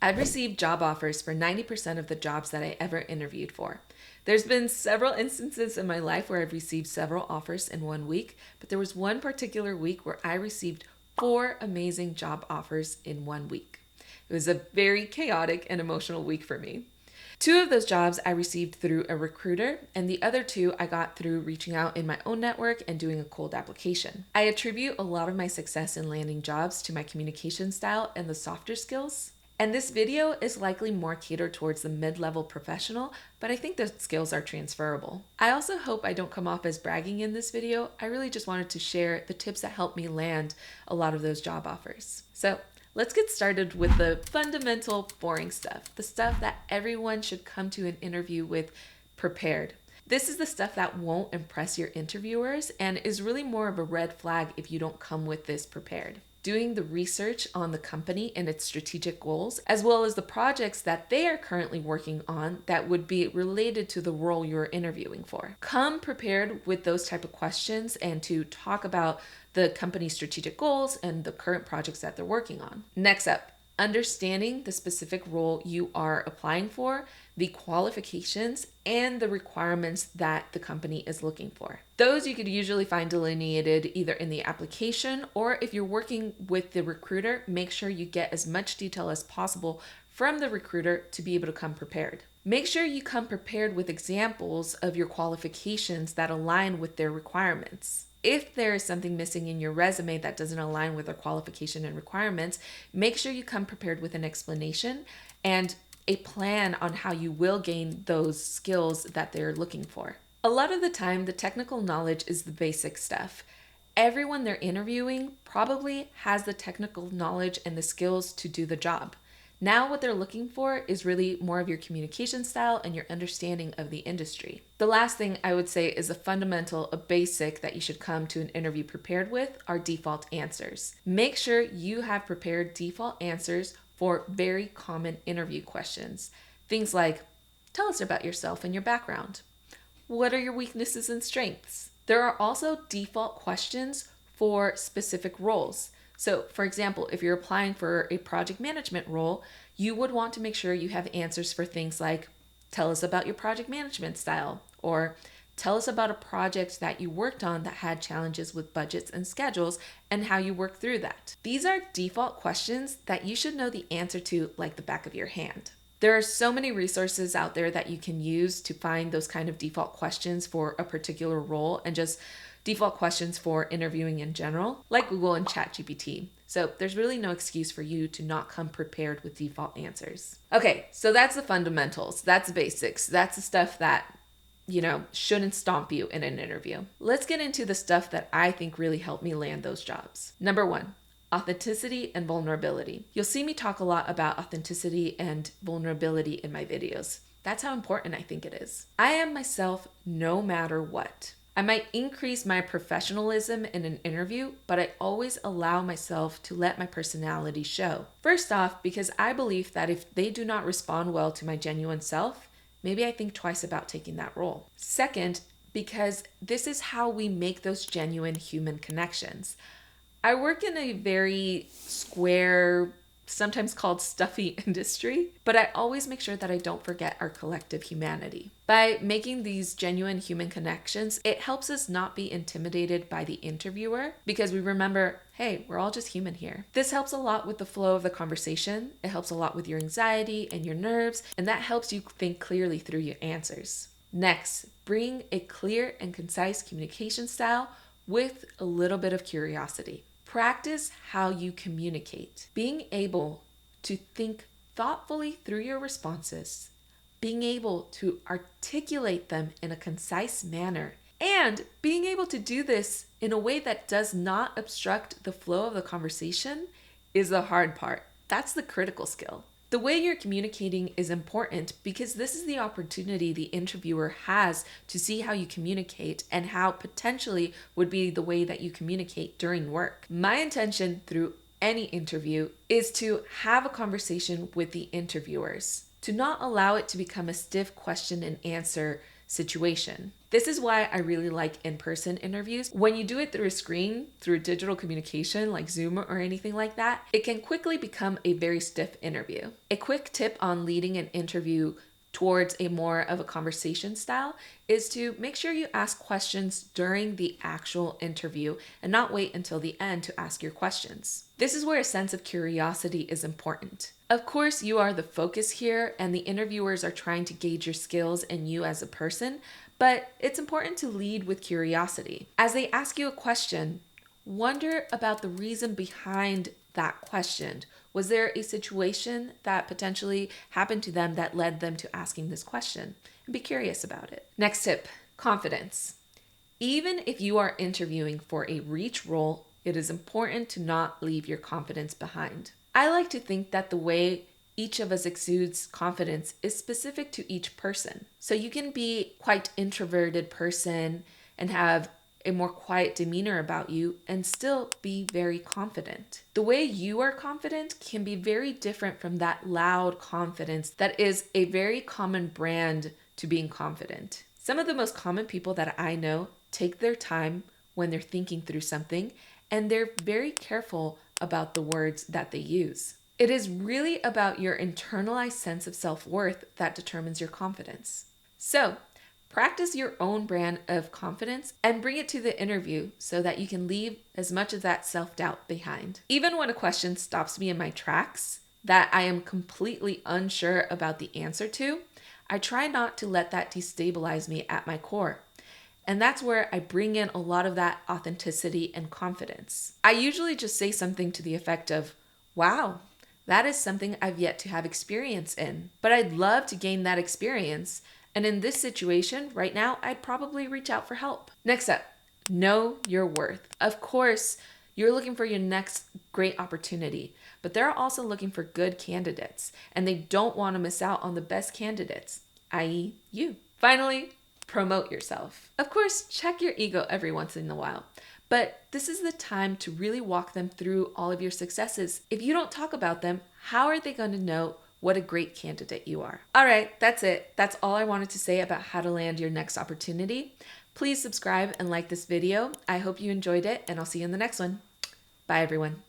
I've received job offers for 90% of the jobs that I ever interviewed for. There's been several instances in my life where I've received several offers in one week, but there was one particular week where I received 4 amazing job offers in one week. It was a very chaotic and emotional week for me. 2 of those jobs I received through a recruiter, and the other 2 I got through reaching out in my own network and doing a cold application. I attribute a lot of my success in landing jobs to my communication style and the softer skills. And this video is likely more catered towards the mid-level professional, but I think the skills are transferable. I also hope I don't come off as bragging in this video. I really just wanted to share the tips that helped me land a lot of those job offers. So let's get started with the fundamental, boring stuff, the stuff that everyone should come to an interview with prepared. This is the stuff that won't impress your interviewers and is really more of a red flag if you don't come with this prepared. Doing the research on the company and its strategic goals, as well as the projects that they are currently working on that would be related to the role you're interviewing for. Come prepared with those type of questions and to talk about the company's strategic goals and the current projects that they're working on. Next up, understanding the specific role you are applying for, the qualifications, and the requirements that the company is looking for. Those you could usually find delineated either in the application, or if you're working with the recruiter, make sure you get as much detail as possible from the recruiter to be able to come prepared. Make sure you come prepared with examples of your qualifications that align with their requirements. If there is something missing in your resume that doesn't align with their qualification and requirements, make sure you come prepared with an explanation and a plan on how you will gain those skills that they're looking for. A lot of the time, the technical knowledge is the basic stuff. Everyone they're interviewing probably has the technical knowledge and the skills to do the job. Now what they're looking for is really more of your communication style and your understanding of the industry. The last thing I would say is a fundamental, a basic that you should come to an interview prepared with are default answers. Make sure you have prepared default answers for very common interview questions. Things like, tell us about yourself and your background. What are your weaknesses and strengths? There are also default questions for specific roles. So for example, if you're applying for a project management role, you would want to make sure you have answers for things like, tell us about your project management style, or tell us about a project that you worked on that had challenges with budgets and schedules and how you worked through that. These are default questions that you should know the answer to like the back of your hand. There are so many resources out there that you can use to find those kind of default questions for a particular role and just default questions for interviewing in general, like Google and ChatGPT. So there's really no excuse for you to not come prepared with default answers. Okay, so that's the fundamentals. That's the basics. That's the stuff that, shouldn't stomp you in an interview. Let's get into the stuff that I think really helped me land those jobs. Number 1, authenticity and vulnerability. You'll see me talk a lot about authenticity and vulnerability in my videos. That's how important I think it is. I am myself no matter what. I might increase my professionalism in an interview, but I always allow myself to let my personality show. First off, because I believe that if they do not respond well to my genuine self, maybe I think twice about taking that role. Second, because this is how we make those genuine human connections. I work in a very square, sometimes called stuffy industry, but I always make sure that I don't forget our collective humanity. By making these genuine human connections, it helps us not be intimidated by the interviewer because we remember, hey, we're all just human here. This helps a lot with the flow of the conversation. It helps a lot with your anxiety and your nerves, and that helps you think clearly through your answers. Next, bring a clear and concise communication style with a little bit of curiosity. Practice how you communicate. Being able to think thoughtfully through your responses, being able to articulate them in a concise manner, and being able to do this in a way that does not obstruct the flow of the conversation is the hard part. That's the critical skill. The way you're communicating is important because this is the opportunity the interviewer has to see how you communicate and how potentially would be the way that you communicate during work. My intention through any interview is to have a conversation with the interviewers, to not allow it to become a stiff question and answer situation. This is why I really like in-person interviews. When you do it through a screen, through digital communication like Zoom or anything like that, it can quickly become a very stiff interview. A quick tip on leading an interview towards a more of a conversation style is to make sure you ask questions during the actual interview and not wait until the end to ask your questions. This is where a sense of curiosity is important. Of course, you are the focus here and the interviewers are trying to gauge your skills and you as a person, but it's important to lead with curiosity. As they ask you a question, wonder about the reason behind that question. Was there a situation that potentially happened to them that led them to asking this question? And be curious about it. Next tip, confidence. Even if you are interviewing for a reach role, it is important to not leave your confidence behind. I like to think that the way each of us exudes confidence is specific to each person. So you can be quite introverted person and have a more quiet demeanor about you and still be very confident. The way you are confident can be very different from that loud confidence that is a very common brand to being confident. Some of the most common people that I know take their time when they're thinking through something and they're very careful about the words that they use. It is really about your internalized sense of self-worth that determines your confidence. So, practice your own brand of confidence and bring it to the interview so that you can leave as much of that self-doubt behind. Even when a question stops me in my tracks that I am completely unsure about the answer to, I try not to let that destabilize me at my core. And that's where I bring in a lot of that authenticity and confidence. I usually just say something to the effect of, wow, that is something I've yet to have experience in, but I'd love to gain that experience. And in this situation right now, I'd probably reach out for help. Next up, know your worth. Of course, you're looking for your next great opportunity, but they're also looking for good candidates and they don't want to miss out on the best candidates, i.e. you. Finally, promote yourself. Of course, check your ego every once in a while, but this is the time to really walk them through all of your successes. If you don't talk about them, how are they going to know what a great candidate you are? All right, that's it. That's all I wanted to say about how to land your next opportunity. Please subscribe and like this video. I hope you enjoyed it, and I'll see you in the next one. Bye, everyone.